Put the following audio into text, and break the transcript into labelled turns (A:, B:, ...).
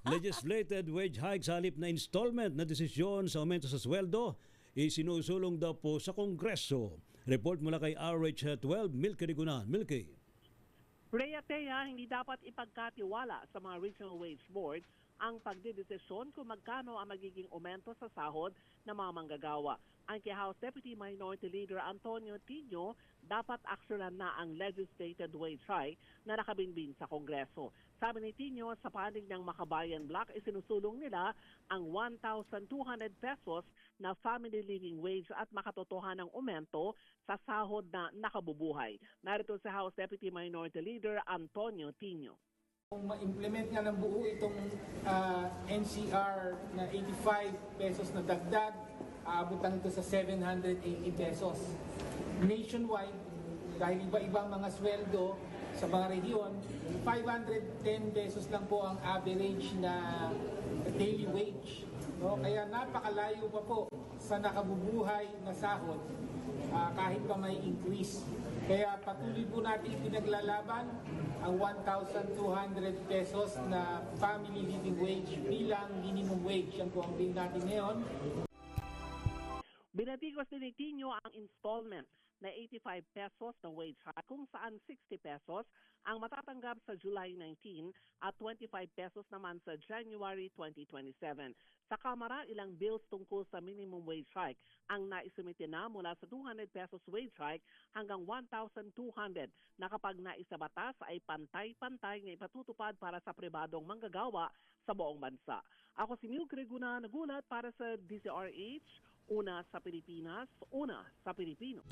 A: Legislated wage hike sa halip na installment na desisyon sa aumento sa sweldo isinusulong daw po sa Kongreso. Report mula kay RH12, Milky Rigunan. Milky.
B: Rhea Tea, hindi dapat ipagkatiwala sa mga regional wage boards ang pagdedesisyon kung magkano ang magiging aumento sa sahod ng mga manggagawa. Ang kay House Deputy Minority Leader Antonio Tino, dapat aksyonan na ang legislated wage hike na nakabinbin sa Kongreso. Sabi ni Tino, sa panig ng Makabayan Bloc, isinusulong nila ang 1,200 pesos na family living wage at makatotohanang aumento sa sahod na nakabubuhay. Narito si House Deputy Minority Leader Antonio Tino.
C: Kung ma-implement nga ng buo itong NCR na 85 pesos na dagdag, aabutan ito sa 780 pesos. Nationwide, dahil iba-ibang mga sweldo sa mga rehiyon, 510 pesos lang po ang average na daily wage. No? Kaya napakalayo pa po sa nakabubuhay na sahod kahit pa may increase. Kaya patuloy po natin pinaglalaban ang 1,200 pesos na family living wage bilang minimum wage. Yan po ang bill natin ngayon.
B: Binatikos din ni Tino ang installment na 85 pesos na wage hike kung saan 60 pesos ang matatanggap sa July 19 at 25 pesos naman sa January 2027. Sa Kamara, ilang bills tungkol sa minimum wage hike ang naisumite na mula sa 200 pesos wage hike hanggang 1,200 na kapag naisabatas ay pantay-pantay na ipatutupad para sa pribadong manggagawa sa buong bansa. Ako si Milky Rigunan, nagulat para sa DZRH, una sa Pilipinas, una sa Pilipino.